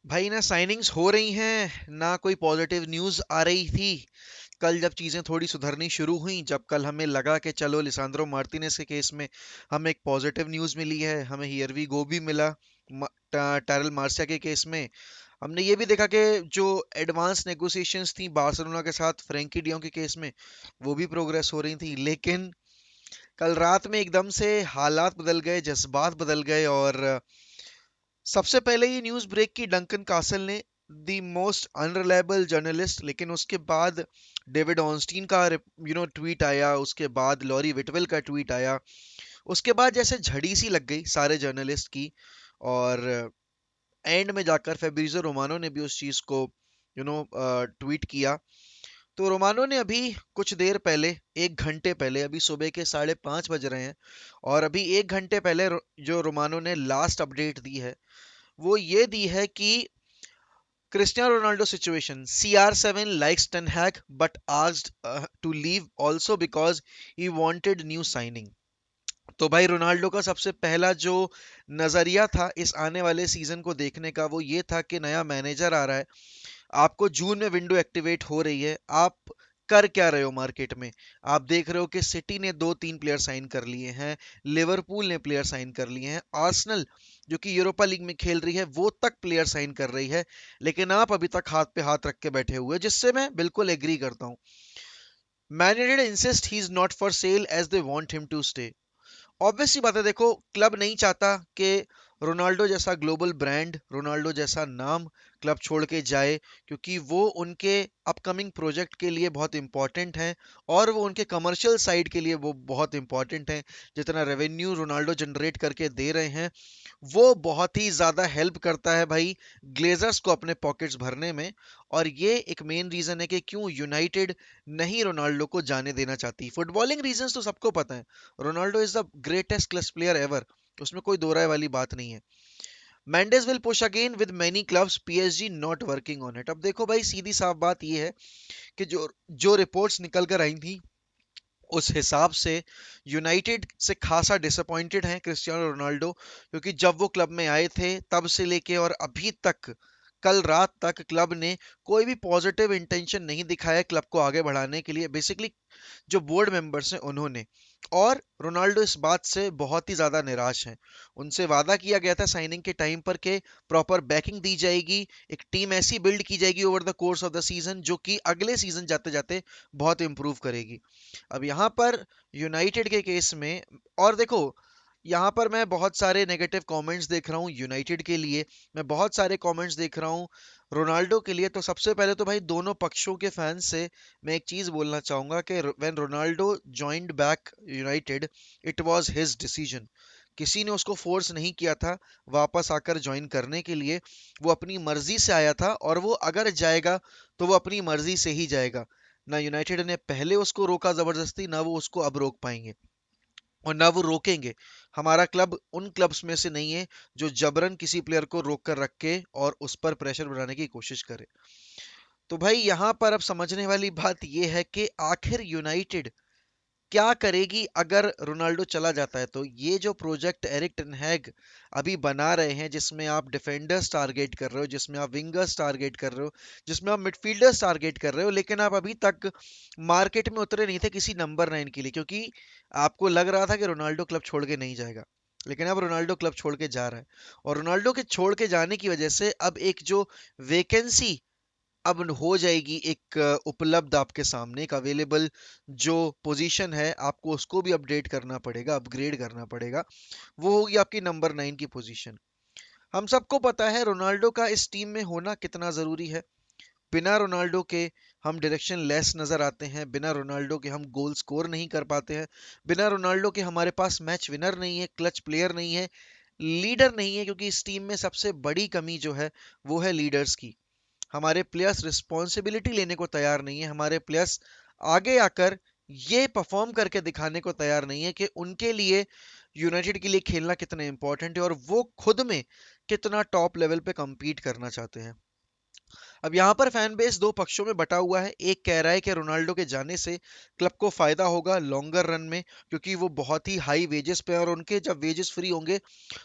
भाई ना साइनिंग्स हो रही हैं ना कोई पॉजिटिव न्यूज़ आ रही थी। कल जब चीज़ें थोड़ी सुधरनी शुरू हुई, जब कल हमें लगा कि चलो लिसांद्रो मार्टिनेज के केस में हमें एक पॉजिटिव न्यूज़ मिली है, हमें हियर वी गो भी मिला। टैरल मार्सिया के केस में हमने ये भी देखा कि जो एडवांस नेगोशिएशंस थी बार्सिलोना के साथ फ्रैंकी डियोंग के केस में, वो भी प्रोग्रेस हो रही थी। लेकिन कल रात में एकदम से हालात बदल गए, जज्बात बदल गए और सबसे पहले ये न्यूज़ ब्रेक की डंकन कासल ने, द मोस्ट अनरिलायबल जर्नलिस्ट। लेकिन उसके बाद डेविड ऑनस्टीन का ट्वीट आया, उसके बाद लॉरी विटवेल का ट्वीट आया। उसके बाद जैसे झड़ी सी लग गई सारे जर्नलिस्ट की। और एंड में जाकर फेब्रिजो रोमानो ने भी उस चीज़ को ट्वीट किया। तो रोमानो ने अभी कुछ देर पहले, 1 घंटे पहले, अभी सुबह के 5:30 बज रहे हैं, और अभी 1 घंटे पहले जो रोमानो ने लास्ट अपडेट दी है वो ये दी है कि Cristiano Ronaldo situation, CR7 likes Ten Hag but asked to leave also because he wanted new signing। तो भाई रोनाल्डो का सबसे पहला जो नजरिया था इस आने वाले सीजन को देखने का, वो ये था कि नया मैनेजर आ रहा है, आपको जून में विंडो एक्टिवेट हो रही है, आप कर क्या रहे हो मार्केट में। आप देख रहे हो कि सिटी ने 2-3 प्लेयर साइन कर लिए हैं, लिवरपूल ने प्लेयर साइन कर लिए हैं, आर्सेनल जो कि यूरोपा लीग में खेल रही है वो तक प्लेयर साइन कर रही है। लेकिन आप अभी तक हाथ पे हाथ रख के बैठे हुए हैं, जिससे मैं बिल्कुल एग्री करता हूँ। Man United insist he is not for sale as they want him to stay. Obvious सी बात है, देखो क्लब नहीं चाहता कि रोनाल्डो जैसा ग्लोबल ब्रांड, रोनाल्डो जैसा नाम क्लब छोड़ के जाए, क्योंकि वो उनके अपकमिंग प्रोजेक्ट के लिए बहुत इंपॉर्टेंट हैं और वो उनके कमर्शियल साइड के लिए वो बहुत इंपॉर्टेंट हैं। जितना रेवेन्यू रोनाल्डो जनरेट करके दे रहे हैं वो बहुत ही ज़्यादा हेल्प करता है भाई ग्लेजर्स को अपने पॉकेट्स भरने में। और ये एक मेन रीज़न है कि क्यों यूनाइटेड नहीं रोनाल्डो को जाने देना चाहती। फुटबॉलिंग रीजंस तो सबको पता है, Ronaldo is the greatest class player ever, उसमें कोई दो राय वाली बात नहीं है। Mendes will push again with many clubs, PSG not working on it. अब देखो भाई सीधी साफ बात ये है कि जो जो रिपोर्ट्स निकल कर आई थी उस हिसाब से यूनाइटेड से खासा डिसअपॉइंटेड हैं क्रिस्टियानो रोनाल्डो, क्योंकि जब वो क्लब में आए थे तब से लेके और अभी तक, कल रात तक क्लब ने कोई भी पॉजिटिव इंटेंशन नहीं दिखाया क्लब को आगे बढ़ाने के लिए। बेसिकली जो बोर्ड मेंबर्स हैं उन्होंने, और रोनाल्डो इस बात से बहुत ही ज़्यादा निराश हैं। उनसे वादा किया गया था साइनिंग के टाइम पर के प्रॉपर बैकिंग दी जाएगी, एक टीम ऐसी बिल्ड की जाएगी over the course of the season जो कि अगले सीजन जाते जाते बहुत इंप्रूव करेगी। अब यहाँ पर यूनाइटेड के केस में, और देखो यहाँ पर मैं बहुत सारे नेगेटिव कमेंट्स देख रहा हूँ यूनाइटेड के लिए, मैं बहुत सारे कमेंट्स देख रहा हूँ रोनाल्डो के लिए। तो सबसे पहले तो भाई दोनों पक्षों के फैंस से मैं एक चीज़ बोलना चाहूँगा कि when Ronaldo joined back United, it was his decision. किसी ने उसको फोर्स नहीं किया था वापस आकर ज्वाइन करने के लिए, वो अपनी मर्जी से आया था, और वो अगर जाएगा तो वो अपनी मर्जी से ही जाएगा। ना यूनाइटेड ने पहले उसको रोका जबरदस्ती, ना वो उसको अब रोक पाएंगे और ना वो रोकेंगे। हमारा क्लब उन क्लब्स में से नहीं है जो जबरन किसी प्लेयर को रोक कर रख के और उस पर प्रेशर बनाने की कोशिश करे। तो भाई यहाँ पर अब समझने वाली बात यह है कि आखिर यूनाइटेड क्या करेगी अगर रोनाल्डो चला जाता है। तो ये जो प्रोजेक्ट एरिक टेन हैग अभी बना रहे हैं, जिसमें आप डिफेंडर्स टारगेट कर रहे हो, जिसमें आप विंगर्स टारगेट कर रहे हो, जिसमें आप मिडफील्डर्स टारगेट कर रहे हो, लेकिन आप अभी तक मार्केट में उतरे नहीं थे किसी नंबर 9 के लिए, क्योंकि आपको लग रहा था कि रोनाल्डो क्लब छोड़ के नहीं जाएगा। लेकिन अब रोनाल्डो क्लब छोड़ के जा रहा है, और रोनाल्डो के छोड़ के जाने की वजह से अब एक जो वेकेंसी अब हो जाएगी, एक उपलब्ध आपके सामने एक अवेलेबल जो पोजीशन है, आपको उसको भी अपडेट करना पड़ेगा, अपग्रेड करना पड़ेगा। वो होगी आपकी नंबर 9 की पोजीशन। हम सबको पता है रोनाल्डो का इस टीम में होना कितना जरूरी है। बिना रोनाल्डो के हम डायरेक्शन लेस नजर आते हैं, बिना रोनाल्डो के हम गोल स्कोर नहीं कर पाते हैं, बिना रोनाल्डो के हमारे पास मैच विनर नहीं है, क्लच प्लेयर नहीं है, लीडर नहीं है। क्योंकि इस टीम में सबसे बड़ी कमी जो है वो है लीडर्स की। हमारे प्लेयर्स रिस्पॉन्सिबिलिटी लेने को तैयार नहीं है, हमारे प्लेयर्स आगे आकर ये परफॉर्म करके दिखाने को तैयार नहीं है कि उनके लिए यूनाइटेड के लिए खेलना कितना इंपॉर्टेंट है और वो खुद में कितना टॉप लेवल पे compete करना चाहते हैं। अब यहाँ पर फैन बेस दो पक्षों में बटा हुआ है। एक कह रहा है कि रोनाल्डो के जाने से क्लब को फायदा होगा लॉन्गर रन में, क्योंकि वो बहुत ही हाई वेजेस पे हैं, और उनके जब वेजेस फ्री होंगे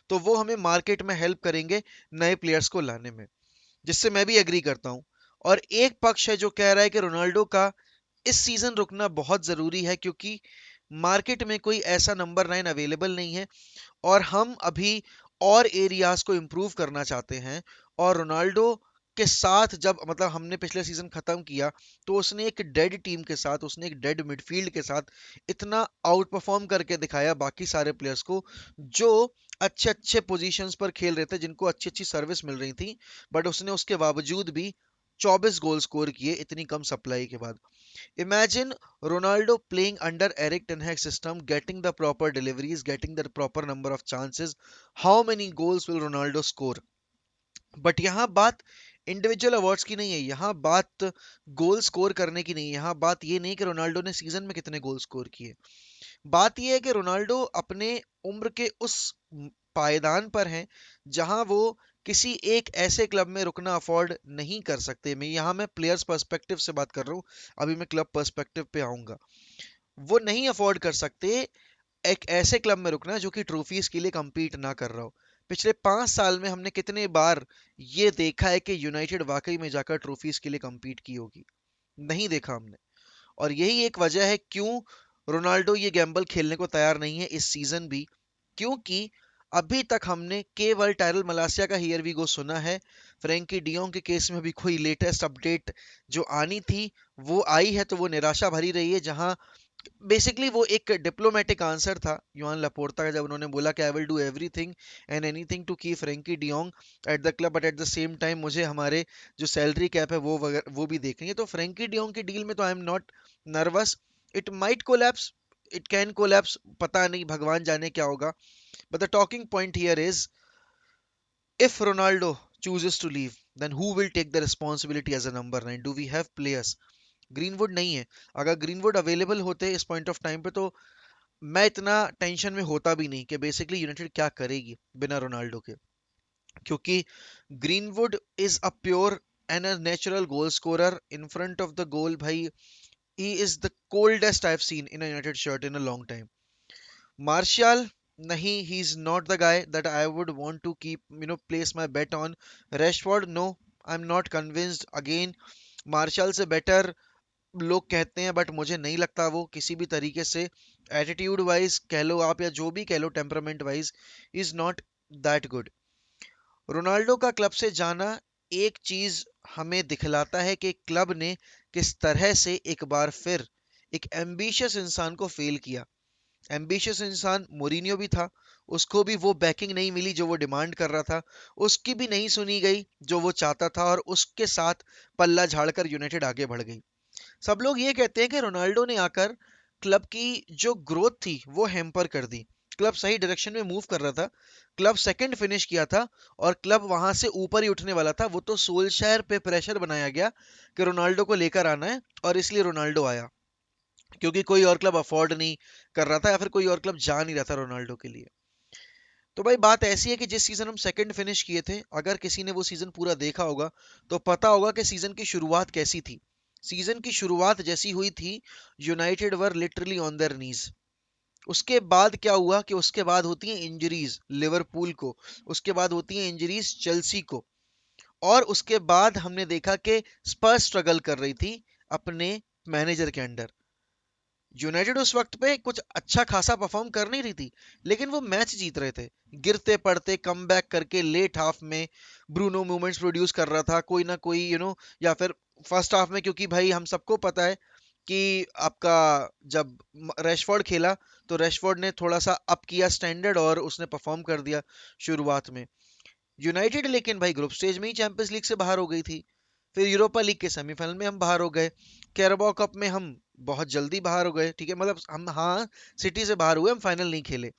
तो वो हमें मार्केट में हेल्प करेंगे नए प्लेयर्स को लाने में। जिससे मैं भी एग्री करता हूँ। और एक पक्ष है जो कह रहा है कि रोनाल्डो का इस सीजन रुकना बहुत जरूरी है, क्योंकि मार्केट में कोई ऐसा नंबर 9 अवेलेबल नहीं है, और हम अभी और एरियाज को इम्प्रूव करना चाहते हैं। और रोनाल्डो के साथ जब मतलब हमने पिछले सीजन खत्म किया, तो उसने एक डेड टीम के साथ, उसने एक डेड मिडफील्ड के साथ इतना आउट परफॉर्म करके दिखाया बाकी सारे प्लेयर्स को, जो अच्छे अच्छे पोजीशंस पर खेल रहे थे, जिनको अच्छी अच्छी सर्विस मिल रही थी, बट उसने उसके बावजूद भी 24 गोल स्कोर किए इतनी कम सप्लाई के बाद। Imagine Ronaldo playing under Eric Ten Hag system, getting the proper deliveries, getting the proper number of chances. How many goals will Ronaldo score? But यहाँ बात इंडिविजुअल अवार्ड्स की नहीं है, यहाँ बात गोल स्कोर करने की नहीं है, यहाँ बात ये नहीं कि रोनाल्डो ने सीजन में कितने गोल स्कोर किए। बात यह है कि रोनाल्डो अपने उम्र के उस पायदान पर हैं जहां वो किसी एक ऐसे क्लब में रुकना अफोर्ड नहीं कर सकते। मैं प्लेयर्स पर्सपेक्टिव से बात कर रहा हूँ, अभी मैं क्लब पर्सपेक्टिव पे आऊंगा। वो नहीं अफोर्ड कर सकते एक ऐसे क्लब में रुकना जो कि ट्रॉफीज के लिए compete ना कर रहा हो। पिछले 5 साल में हमने कितने बार ये देखा है कि यूनाइटेड वाकई में जाकर ट्रॉफीज के लिए compete की होगी? नहीं देखा हमने। और यही एक वजह है क्यों रोनाल्डो ये गैम्बल खेलने को तैयार नहीं है इस सीजन भी, क्योंकि अभी तक हमने केवल टायरल मलासिया का हियर वी गो सुना है। फ्रैंकी डियोंग के केस में भी कोई लेटेस्ट अपडेट जो आनी थी वो आई है, तो वो निराशा भरी रही है। जहां बेसिकली वो एक डिप्लोमेटिक आंसर था युआन लापोर्ता का, जब उन्होंने बोला कि I will do everything and anything to keep Frenkie de Jong at the club, but at the same time मुझे हमारे जो सैलरी कैप है वो भी देखनी है। तो फ्रैंकी डियोंग की डील में तो आई am not nervous. It might collapse, it can collapse, पता नहीं, भगवान जाने क्या होगा। But the talking point here is, if Ronaldo chooses to leave, then who will take the responsibility as a number 9? Do we have players? Greenwood नहीं है। अगर greenwood available होते इस पॉइंट ऑफ टाइम पे, तो मैं इतना टेंशन में होता भी नहीं कि बेसिकली यूनाइटेड क्या करेगी बिना रोनाल्डो के। क्योंकि Greenwood is a pure and a natural goal scorer in front of the goal भाई। He is the coldest I have seen in a United shirt in a long time. Martial नहीं, he is not the guy that I would want to keep place my bet on. Rashford no, I am not convinced again. Martial से better लोग कहते हैं, but मुझे नहीं लगता वो किसी भी तरीके से एटीट्यूड वाइज कह लो आप या जो भी कह लो, temperament wise is not that good. Ronaldo का क्लब से जाना एक चीज हमें दिखलाता है कि क्लब ने किस तरह से एक बार फिर एक एम्बिशियस इंसान को फेल किया। एम्बिशियस इंसान मोरिनियो भी था, उसको भी वो बैकिंग नहीं मिली जो वो डिमांड कर रहा था, उसकी भी नहीं सुनी गई जो वो चाहता था, और उसके साथ पल्ला झाड़कर यूनाइटेड आगे बढ़ गई। सब लोग ये कहते हैं कि रोनाल्डो ने आकर क्लब की जो ग्रोथ थी वो हैम्पर कर दी। क्लब सही डायरेक्शन में मूव कर रहा था, क्लब सेकंड फिनिश किया था, और क्लब वहां से ऊपर ही उठने वाला था। वो तो सोल्शायर पे प्रेशर बनाया गया कि रोनाल्डो को लेकर आना है, और इसलिए रोनाल्डो आया, क्योंकि कोई और क्लब अफोर्ड नहीं कर रहा था, या फिर कोई और क्लब जा नहीं रहा था रोनाल्डो के लिए। तो भाई बात ऐसी है कि जिस सीजन हम सेकंड फिनिश किए थे, अगर किसी ने वो सीजन पूरा देखा होगा तो पता होगा कि सीजन की शुरुआत कैसी थी। सीजन की शुरुआत जैसी हुई थी, United were literally on their नीज। उसके बाद क्या हुआ कि उसके बाद होती हैं इंजरीज लिवरपूल को, उसके बाद होती हैं इंजरीज चेल्सी को, और उसके बाद हमने देखा कि स्पर्स स्ट्रगल कर रही थी अपने मैनेजर के अंडर। यूनाइटेड उस वक्त पे कुछ अच्छा खासा परफॉर्म कर नहीं रही थी, लेकिन वो मैच जीत रहे थे, गिरते पड़ते कमबैक करके लेट हाफ में ब्रूनो मूवमेंट्स प्रोड्यूस कर रहा था कोई ना कोई, या फिर फर्स्ट हाफ में, क्योंकि भाई हम सबको पता है कि आपका जब रैशफोर्ड खेला तो रैशफोर्ड ने थोड़ा सा अप किया स्टैंडर्ड और उसने परफॉर्म कर दिया शुरुआत में। यूनाइटेड लेकिन भाई ग्रुप स्टेज में ही चैंपियंस लीग से बाहर हो गई थी, फिर यूरोपा लीग के सेमीफाइनल में हम बाहर हो गए, कैराबाओ कप में हम बहुत जल्दी बाहर हो गए, ठीक है, मतलब हम, हाँ, सिटी से बाहर हुए, हम फाइनल नहीं खेले।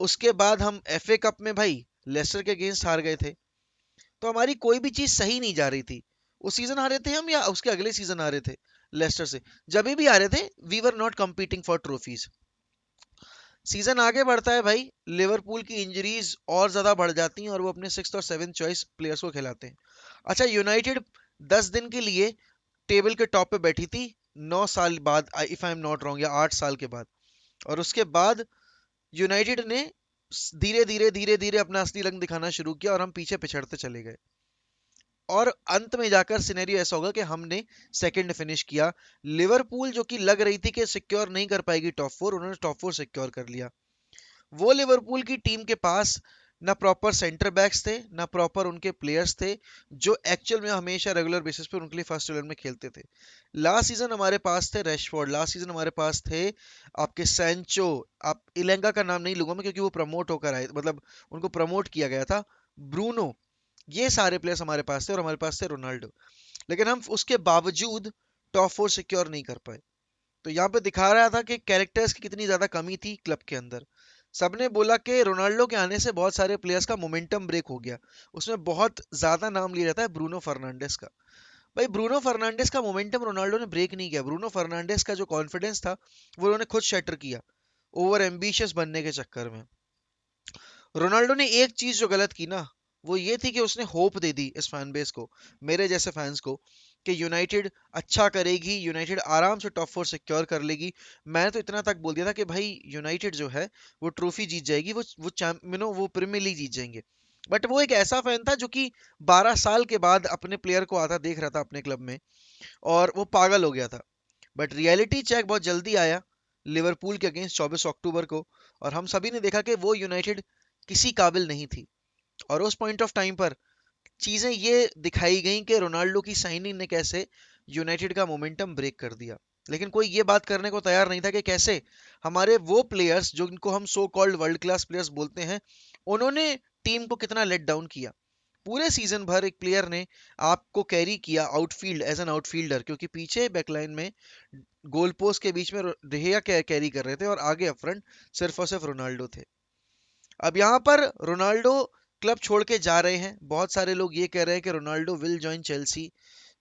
उसके बाद हम एफए कप में भाई लेस्टर के अगेंस्ट हार गए थे। तो हमारी कोई भी चीज सही नहीं जा रही थी। उस सीजन हारे थे हम, या उसके अगले सीजन हारे थे लेस्टर से, जब भी हारे थे we were not competing for trophies. Season आगे बढ़ता है भाई, लिवरपूल की इंजरीज और ज्यादा बढ़ जाती हैं और वो अपने सिक्स और सेवन चॉइस प्लेयर्स को खिलाते हैं। अच्छा, यूनाइटेड 10 दिन के लिए टेबल के टॉप पे बैठी थी 9 साल बाद, if I am not wrong, या 8 साल के बाद। और उसके बाद यूनाइटेड ने धीरे धीरे धीरे धीरे अपना असली रंग दिखाना शुरू किया और हम पीछे पिछड़ते चले गए। और अंत में जाकर सिनेरियो ऐसा होगा कि हमने सेकंड फिनिश किया। लिवरपूल जो कि लग रही थी कि सिक्योर नहीं कर पाएगी टॉप फोर, उन्होंने टॉप फोर सिक्योर कर लिया। वो लिवरपूल की टीम के पास ना प्रॉपर सेंटर बैक्स थे, ना प्रॉपर उनके प्लेयर्स थे जो एक्चुअल में हमेशा रेगुलर बेसिस पे उनके लिए फर्स्ट 11 में खेलते थे। लास्ट सीजन हमारे पास थे रैशफोर्ड, लास्ट सीजन हमारे पास थे आपके सैंचो, आप इलेंगा का नाम नहीं लूंगा मैं क्योंकि वो प्रमोट होकर आए, मतलब उनको प्रमोट किया गया था, ब्रूनो, ये सारे प्लेयर्स हमारे पास थे और हमारे पास थे रोनाल्डो। लेकिन हम उसके बावजूद टॉप फोर सिक्योर नहीं कर पाए। तो यहाँ पे दिखा रहा था कि कैरेक्टर्स की कितनी ज्यादा कमी थी क्लब के अंदर। सबने बोला कि रोनाल्डो के आने से बहुत सारे प्लेयर्स का मोमेंटम ब्रेक हो गया। उसमें बहुत ज्यादा नाम लिया जाता है ब्रूनो फर्नांडिस का। भाई ब्रूनो फर्नांडिस का मोमेंटम रोनाल्डो ने ब्रेक नहीं किया। ब्रूनो फर्नांडिस का जो कॉन्फिडेंस था वो उन्होंने खुद शटर किया ओवर एम्बिशियस बनने के चक्कर में। रोनाल्डो ने एक चीज जो गलत की ना, वो ये थी कि उसने होप दे दी इस फैन बेस को, मेरे जैसे फैंस को, कि यूनाइटेड अच्छा करेगी, यूनाइटेड आराम से टॉप फोर सिक्योर कर लेगी। मैंने तो इतना तक बोल दिया था कि भाई यूनाइटेड जो है वो ट्रॉफी जीत जाएगी, वो चैंपियनों वो प्रीमियर लीग जीत जाएंगे। बट वो एक ऐसा फैन था जो कि 12 साल के बाद अपने प्लेयर को आता देख रहा था अपने क्लब में, और वो पागल हो गया था। बट रियलिटी चेक बहुत जल्दी आया लिवरपूल के अगेंस्ट 24 अक्टूबर को, और हम सभी ने देखा कि वो यूनाइटेड किसी काबिल नहीं थी। और उस पॉइंट ऑफ टाइम पर चीजें ये दिखाई गई कि रोनाल्डो की साइनिंग ने कैसे यूनाइटेड का मोमेंटम ब्रेक कर दिया। लेकिन कोई ये बात करने को तैयार नहीं था कि कैसे हमारे वो प्लेयर्स जो इनको हम so called world class players बोलते हैं, उन्होंने टीम को कितना लेट डाउन किया। पूरे सीजन भर एक प्लेयर ने आपको कैरी किया आउटफील्ड एज एन आउटफील्डर, क्योंकि पीछे बैकलाइन में गोल पोस्ट के बीच में रेहिया कैरी कर रहे थे और आगे अप फ्रंट सिर्फ और सिर्फ रोनाल्डो थे। अब यहाँ पर रोनाल्डो क्लब छोड़ के जा रहे हैं, बहुत सारे लोग ये कह रहे हैं कि रोनाल्डो विल जॉइन चेल्सी।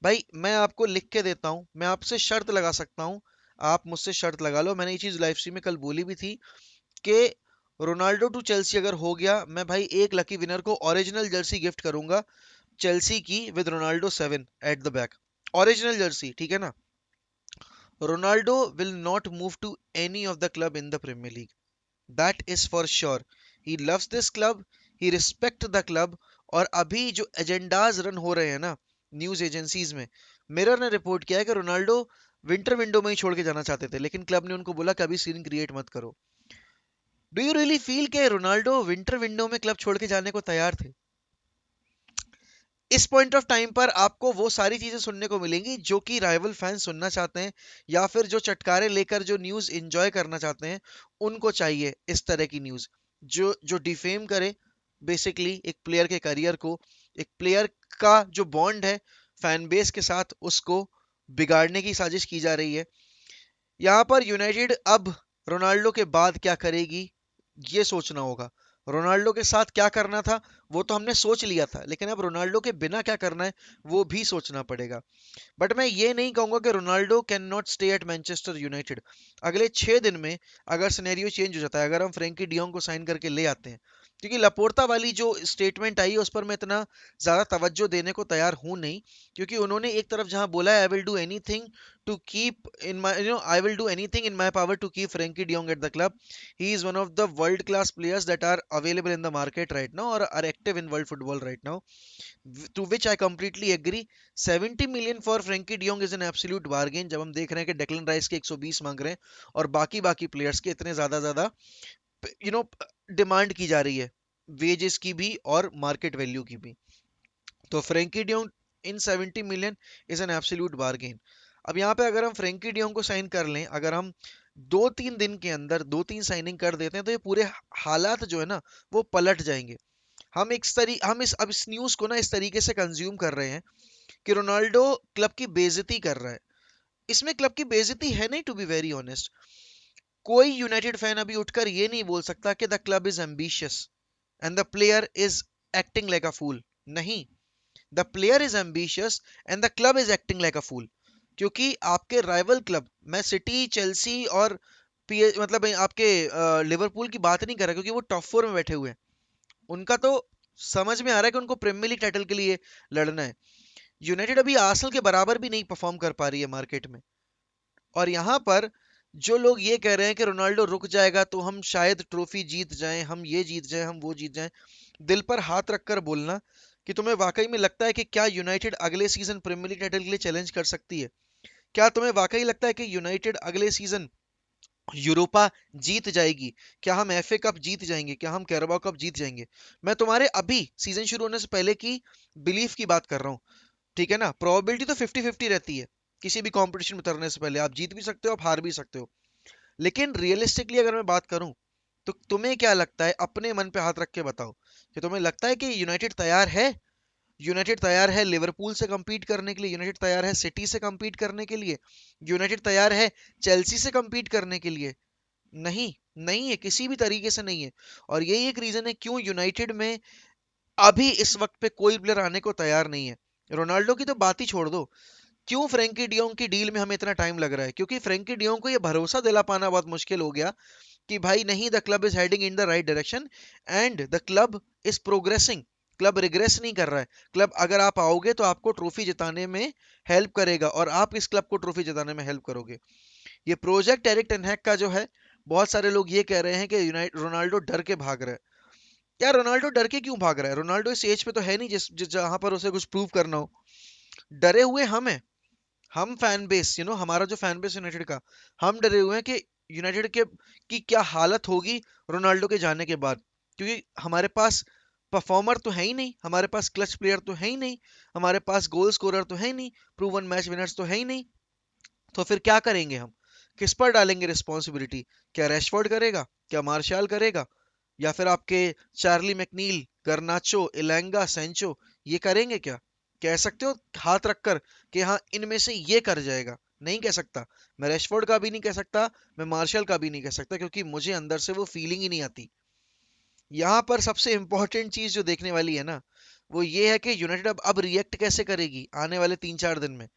भाई मैं आपको लिख के देता हूँ, मैं आपसे शर्त लगा सकता हूँ, आप मुझसे शर्त लगा लो, मैंने ये चीज लाइव स्ट्रीम में कल बोली भी थी कि रोनाल्डो टू चेल्सी अगर हो गया, मैं भाई एक लकी विनर को ओरिजिनल जर्सी गिफ्ट करूंगा चेल्सी की with Ronaldo 7 at the back. Original jersey, ठीक है ना? Ronaldo will not move to any of the club in the Premier League, that is for sure. He loves this club, he respect the club. और अभी जो agendas run हो रहे हैं ना न्यूज एजेंसीज में, मिरर ने रिपोर्ट किया है कि रोनाल्डो विंटर विंडो में ही छोड़ के जाना चाहते थे, लेकिन क्लब ने उनको बोला कभी सीन क्रिएट मत करो। डू यू रियली फील के रोनाल्डो विंटर विंडो में क्लब छोड़ के जाने को तैयार थे? इस पॉइंट ऑफ टाइम पर आपको वो सारी चीजें सुनने को मिलेंगी जो कि राइवल फैंस सुनना चाहते हैं, या फिर जो चटकारे लेकर जो न्यूज एंजॉय करना चाहते हैं उनको चाहिए इस तरह की न्यूज, जो जो डिफेम करे बेसिकली एक प्लेयर के करियर को, एक प्लेयर का जो बॉन्ड है फैन बेस के साथ उसको बिगाड़ने की साजिश की जा रही है। यहाँ पर यूनाइटेड अब रोनाल्डो के बाद क्या करेगी ये सोचना होगा। रोनाल्डो के साथ क्या करना था वो तो हमने सोच लिया था, लेकिन अब रोनाल्डो के बिना क्या करना है वो भी सोचना पड़ेगा। बट मैं ये नहीं कहूंगा कि Ronaldo can not stay at Manchester United. अगले 6 दिन में अगर सिनेरियो चेंज हो जाता है, अगर हम फ्रेंकी डियोंग को साइन करके ले आते हैं, क्योंकि लपोर्ता वाली जो स्टेटमेंट आई है उस पर मैं इतना ज्यादा तवज्जो देने को तैयार हूं नहीं, क्योंकि उन्होंने एक तरफ जहां बोला है I will do anything to keep in my I will do anything in my power to keep Frenkie de Jong at the club, he is one of the world class players that are available in the market right now और are active in world football right now, to which I completely agree. 70 million for Frankie De Jong is an absolute bargain जब हम देख रहे हैं कि Declan rice के 120 मांग रहे हैं और बाकी बाकी प्लेयर्स के इतने ज्यादा ज्यादा यू नो डिमांड की जा रही है, वेजेस की भी और मार्केट वैल्यू की भी। तो Frenkie de Jong in 70 million is an absolute bargain. अब यहाँ पे अगर हम फ्रेंकी डियोंग को साइन कर लें, अगर हम 2-3 दिन के अंदर 2-3 साइनिंग कर देते हैं, तो ये पूरे हालात जो है ना वो पलट जाएंगे। हम इस अब इस न्यूज को ना इस तरीके से कंज्यूम कर रहे हैं कि रोनाल्डो क्लब की बेइज्जती कर रहा है। इसमें क्लब की बेइज्जती है नहीं, टू बी वेरी ऑनेस्ट। कोई यूनाइटेड फैन अभी उठकर ये नहीं बोल सकता कि the club is ambitious and the player is acting like a fool. नहीं, the player is ambitious and the club is acting like a fool. क्योंकि आपके rival club, Man City Chelsea और मतलब आपके लिवरपूल की बात नहीं कर रहा, क्योंकि वो टॉप फोर में बैठे हुए हैं। उनका तो समझ में आ रहा है कि उनको प्रीमियर लीग टाइटल के लिए लड़ना है। यूनाइटेड अभी आर्सेनल के बराबर भी नहीं परफॉर्म कर पा रही है मार्केट में। और यहाँ पर जो लोग ये कह रहे हैं कि रोनाल्डो रुक जाएगा तो हम शायद ट्रॉफी जीत जाएं, हम ये जीत जाएं, हम वो जीत जाएं, दिल पर हाथ रखकर बोलना, कि तुम्हें वाकई में लगता है कि क्या यूनाइटेड अगले सीजन प्रीमियर लीग टाइटल के लिए चैलेंज कर सकती है? क्या तुम्हें वाकई लगता है कि यूनाइटेड अगले सीजन यूरोपा जीत जाएगी? क्या हम एफए कप जीत जाएंगे? क्या हम कैराबाओ कप जीत जाएंगे? मैं तुम्हारे अभी सीजन शुरू होने से पहले की बिलीफ की बात कर रहा हूँ। ठीक है ना? प्रोबेबिलिटी तो 50-50 रहती है किसी भी कंपटीशन में उतरने से पहले। आप जीत भी सकते हो, आप हार भी सकते हो। लेकिन रियलिस्टिकली अगर मैं बात करूं, तो तुम्हें क्या लगता है? अपने मन पे हाथ रख के बताओ कि तुम्हें लगता है कि यूनाइटेड तैयार है? यूनाइटेड तैयार है लिवरपूल से compete करने के लिए? यूनाइटेड तैयार है सिटी से compete करने के लिए? यूनाइटेड तैयार है चेल्सी से compete करने के लिए? नहीं, नहीं है, किसी भी तरीके से नहीं है। और यही एक रीजन है क्यों यूनाइटेड में अभी इस वक्त पे कोई प्लेयर आने को तैयार नहीं है। रोनाल्डो की तो बात ही छोड़ दो। क्यों फ्रेंकी डियोंग की डील में हमें इतना टाइम लग रहा है? क्योंकि फ्रेंकी डियोंग को ये भरोसा दिला पाना बहुत मुश्किल हो गया कि भाई नहीं, the club is heading in the right direction and the club is progressing. Club regress नहीं कर रहा है। क्लब, अगर आप आओगे तो आपको ट्रॉफी जिताने में हेल्प करेगा और आप इस क्लब को ट्रॉफी जिताने में हेल्प करोगे। ये प्रोजेक्ट एरिक टेनहैक का जो है, बहुत सारे लोग ये कह रहे हैं कि यूनाइट रोनाल्डो डर के भाग रहा है। यार रोनाल्डो डर के क्यों भाग रहा है? रोनाल्डो इस एज पे तो है नहीं जहां पर उसे कुछ प्रूव करना हो। डरे हुए हम हैं। हम फैन बेस, हमारा जो फैन बेस यूनाइटेड का, हम डरे हुए हैं कि यूनाइटेड के की क्या हालत होगी रोनाल्डो के जाने के बाद। क्योंकि हमारे पास परफॉर्मर तो है ही नहीं, हमारे पास क्लच प्लेयर तो है ही नहीं, हमारे पास गोल स्कोरर तो है ही नहीं, प्रूवन मैच विनर्स तो है ही नहीं। तो फिर क्या करेंगे हम? किस पर डालेंगे रिस्पॉन्सिबिलिटी? क्या रैशफोर्ड करेगा? क्या मार्शल करेगा? या फिर आपके चार्ली मैकनील, गर्नाचो, इलैंगा, सेंचो, ये करेंगे क्या? कह सकते हो हाथ रखकर कि हाँ इनमें से ये कर जाएगा? नहीं कह सकता। मैं रैशफोर्ड का भी नहीं कह सकता, मैं मार्शल का भी नहीं कह सकता, क्योंकि मुझे अंदर से वो फीलिंग ही नहीं आती। यहाँ पर सबसे इंपॉर्टेंट चीज जो देखने वाली है ना, वो ये है कि यूनाइटेड अब रिएक्ट कैसे करेगी आने वाले 3-4 दिन में।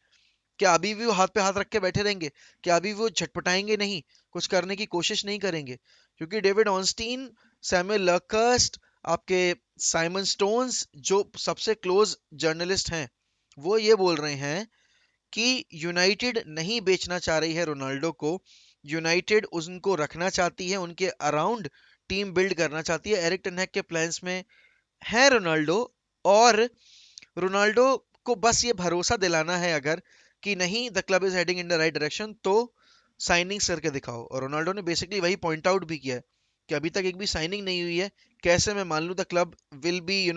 क्या अभी भी वो हाथ पे हाथ रख के बैठे रहेंगे? क्या अभी भी वो झटपटाएंगे नहीं, कुछ करने की कोशिश नहीं करेंगे? क्योंकि डेविड ऑनस्टीन, सैमुअल लर्कस्ट, आपके साइमन स्टोन्स, जो सबसे क्लोज जर्नलिस्ट हैं, वो ये बोल रहे हैं कि यूनाइटेड नहीं बेचना चाह रही है रोनाल्डो को। यूनाइटेड उनको रखना चाहती है, उनके अराउंड टीम बिल्ड करना चाहती है। एरिक टेन हैग के प्लान्स में है रोनाल्डो। और रोनाल्डो को बस ये भरोसा दिलाना है अगर, कि नहीं, the club is heading in the right direction, तो साइनिंग्स करके दिखाओ। और रोनाल्डो ने बेसिकली वही पॉइंट आउट भी किया है कि अभी तक एक भी साइनिंग नहीं हुई है। कैसे मैं मान लूं the club will be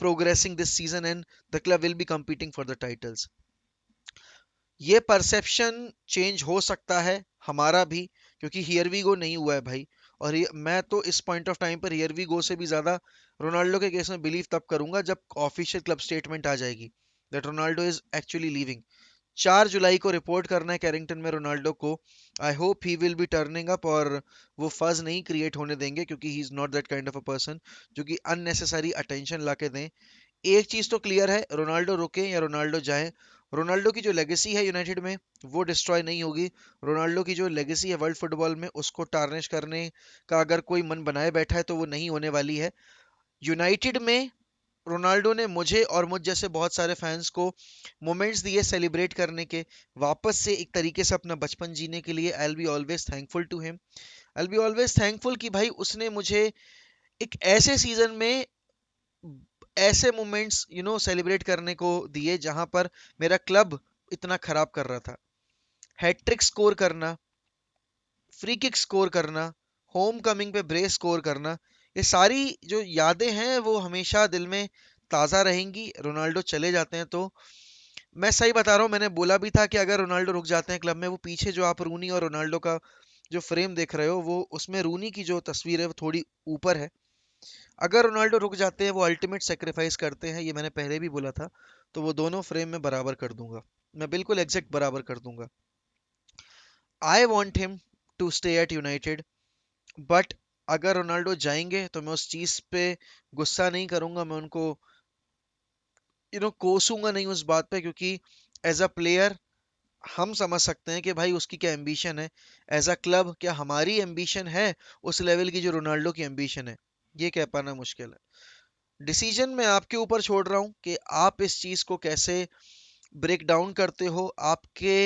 progressing this season and the club will be competing for the titles? ये परसेप्शन चेंज हो सकता है हमारा भी, क्योंकि हियर वी गो नहीं हुआ है भाई। और मैं तो इस पॉइंट ऑफ टाइम पर हियर वी गो से भी ज्यादा रोनाल्डो के केस में बिलीव तब करूंगा जब ऑफिशियल क्लब स्टेटमेंट आ जाएगी that Ronaldo is actually leaving. 4 जुलाई को रिपोर्ट करना है कैरिंगटन में रोनाल्डो को। I hope he will be turning up और वो फज नहीं क्रिएट होने देंगे, क्योंकि ही is not that kind of a person जो कि अननेसेसरी अटेंशन ला के दें। एक चीज तो क्लियर है, रोनाल्डो रुके या रोनाल्डो जाए, रोनाल्डो की जो लेगेसी है यूनाइटेड में वो डिस्ट्रॉय नहीं होगी। रोनाल्डो की जो लेगेसी है वर्ल्ड फुटबॉल में, उसको टार्निश करने का अगर कोई मन बनाए बैठा है तो वो नहीं होने वाली है। यूनाइटेड में रोनाल्डो ने मुझे और मुझ जैसे बहुत सारे फैंस को मोमेंट्स दिए सेलिब्रेट करने के, वापस से एक तरीके से अपना बचपन जीने के लिए। I will be always thankful to him. I will be always thankful कि भाई उसने मुझे एक ऐसे सीजन में ऐसे मोमेंट्स सेलिब्रेट करने को दिए जहां पर मेरा क्लब इतना खराब कर रहा था। हैट्रिक स्कोर करना, फ्री किक स्कोर करना, होम कमिंग पे ब्रेस स्कोर करना, ये सारी जो यादें हैं वो हमेशा दिल में ताज़ा रहेंगी। रोनाल्डो चले जाते हैं तो मैं सही बता रहा हूँ, मैंने बोला भी था कि अगर रोनाल्डो रुक जाते हैं क्लब में, वो पीछे जो आप रूनी और रोनाल्डो का जो फ्रेम देख रहे हो, वो उसमें रूनी की जो तस्वीर है वो थोड़ी ऊपर है। अगर रोनाल्डो रुक जाते हैं, वो अल्टीमेट सेक्रीफाइस करते हैं, ये मैंने पहले भी बोला था, तो वो दोनों फ्रेम में बराबर कर दूंगा। मैं बिल्कुल एग्जैक्ट बराबर कर दूंगा। I want him to stay at United, but अगर रोनाल्डो जाएंगे तो मैं उस चीज पे गुस्सा नहीं करूंगा, मैं उनको कोसूंगा नहीं उस बात पे, क्योंकि एज अ प्लेयर हम समझ सकते हैं कि भाई उसकी क्या एम्बिशन है। एज अ क्लब क्या हमारी एम्बिशन है उस लेवल की जो रोनाल्डो की एम्बिशन है? ये कह पाना मुश्किल है। डिसीजन मैं आपके ऊपर छोड़ रहा हूँ कि आप इस चीज को कैसे ब्रेक डाउन करते हो। आपके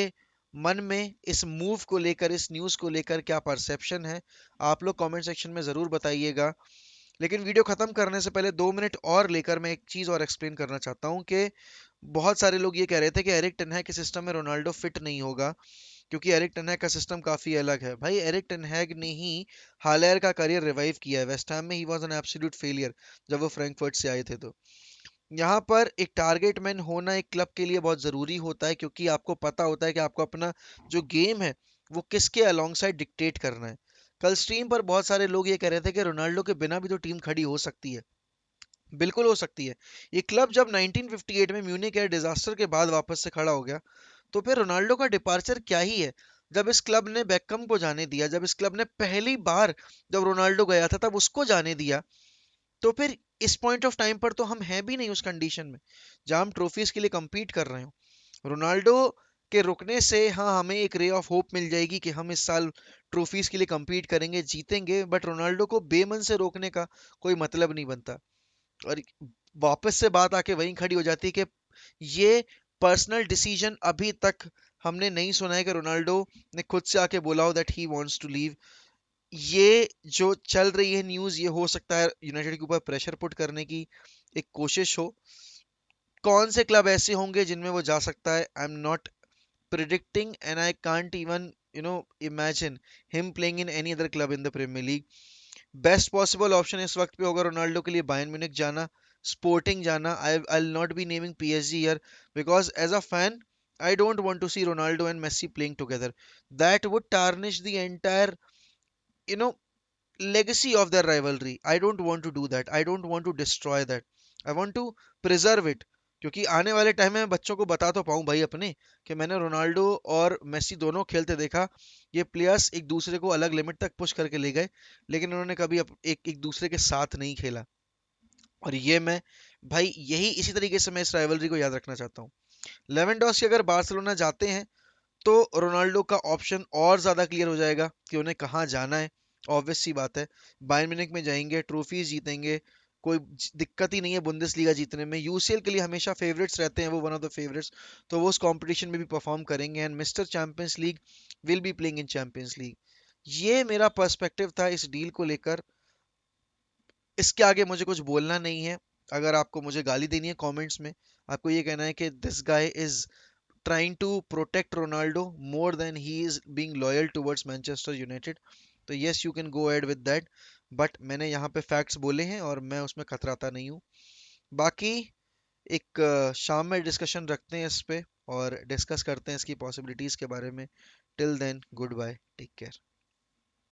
मन में इस मूव को लेकर, इस न्यूज को लेकर क्या परसेप्शन है? आप लोग कमेंट सेक्शन में जरूर बताइएगा। लेकिन वीडियो खत्म करने से पहले 2 मिनट और लेकर मैं एक चीज और एक्सप्लेन करना चाहता हूँ कि बहुत सारे लोग ये कह रहे थे कि एरिक टेनहैग के सिस्टम में रोनाल्डो फिट नहीं होगा क्योंकि एरिक टेनहैग का सिस्टम काफी अलग है। भाई एरिक टेनहैग ने ही हालेर का करियर रिवाइव किया है। वेस्ट हैम में he was an absolute failure जब वो फ्रैंकफर्ट से आए थे। तो यहाँ पर एक टारगेट मैन होना एक क्लब के लिए बहुत ज़रूरी होता है क्योंकि आपको पता होता है कि आपको अपना जो गेम है वो किसके अलोंगसाइड डिक्टेट करना है। कल स्ट्रीम पर बहुत सारे लोग ये कह रहे थे कि रोनाल्डो के बिना भी तो टीम खड़ी हो सकती है। बिल्कुल हो सकती है। ये क्लब जब 1958 में म्यूनिक एयर डिजास्टर के बाद वापस से खड़ा हो गया तो फिर रोनाल्डो का डिपार्चर क्या ही है। जब इस क्लब ने बेकम को जाने दिया, जब इस क्लब ने पहली बार जब रोनाल्डो गया था तब उसको जाने दिया, तो फिर इस पॉइंट ऑफ टाइम पर तो हम हैं भी नहीं उस कंडीशन में जहां हम ट्रॉफीज के लिए compete कर रहे हो। रोनाल्डो के रुकने से हाँ हमें एक रे ऑफ होप मिल जाएगी कि हम इस साल ट्रॉफीज के लिए compete करेंगे, जीतेंगे, बट रोनाल्डो को बेमन से रोकने का कोई मतलब नहीं बनता। और वापस से बात आके वहीं खड़ी हो जाती है कि ये पर्सनल डिसीजन अभी तक हमने नहीं सुना है कि रोनाल्डो ने खुद से आके बोला हो that he wants to leave. ये जो चल रही है न्यूज़, ये हो सकता है यूनाइटेड के ऊपर प्रेशर पुट करने की एक कोशिश हो। कौन से क्लब ऐसे होंगे जिनमें वो जा सकता है, I am not predicting and I can't even imagine him playing in any other club in the Premier League. Best possible option इस वक्त पे होगा रोनाल्डो के लिए बायर्न म्यूनिख जाना, स्पोर्टिंग जाना। I will not be naming PSG here because as a fan I don't want to see Ronaldo and Messi playing together. That would tarnish the entire, you know, legacy of their rivalry. I don't want to do that. I don't want to destroy that. I want to preserve it. क्योंकि आने वाले time में मैं बच्चों को बता तो पाऊं भाई अपने कि मैंने रोनाल्डो और मेसी दोनों खेलते देखा। ये प्लेयर्स एक दूसरे को अलग लिमिट तक पुश करके ले गए, लेकिन उन्होंने कभी एक एक दूसरे के साथ नहीं खेला। और ये मैं भाई यही इसी तरीके से मैं इस राइवलरी को याद रखना चाहता हूँ। लेवेंडोस्की अगर बार्सिलोना जाते हैं तो रोनाल्डो का ऑप्शन और ज्यादा क्लियर हो जाएगा कि उन्हें कहाँ जाना है। ऑब्वियस सी बात है, बायर्न म्यूनिख में जाएंगे, ट्रॉफीज जीतेंगे, कोई दिक्कत ही नहीं है बुंदेसलीगा जीतने में। यूसीएल के लिए हमेशा फेवरेट्स रहते हैं, वो वन ऑफ द फेवरेट्स, तो वो उस कंपटीशन में भी परफॉर्म करेंगे and mister champions league will be playing in champions league. ये मेरा पर्सपेक्टिव था इस डील को लेकर। इसके आगे मुझे कुछ बोलना नहीं है। अगर आपको मुझे गाली देनी है कमेंट्स में, आपको ये कहना है कि this guy is trying to protect Ronaldo more than he is being loyal towards Manchester United, तो yes you can go ahead with that, but मैंने यहाँ पे फैक्ट्स बोले हैं और मैं उसमें कतराता नहीं हूँ। बाकी एक शाम में डिस्कशन रखते हैं इस पे और डिस्कस करते हैं इसकी पॉसिबिलिटीज के बारे में। Till then goodbye, take care.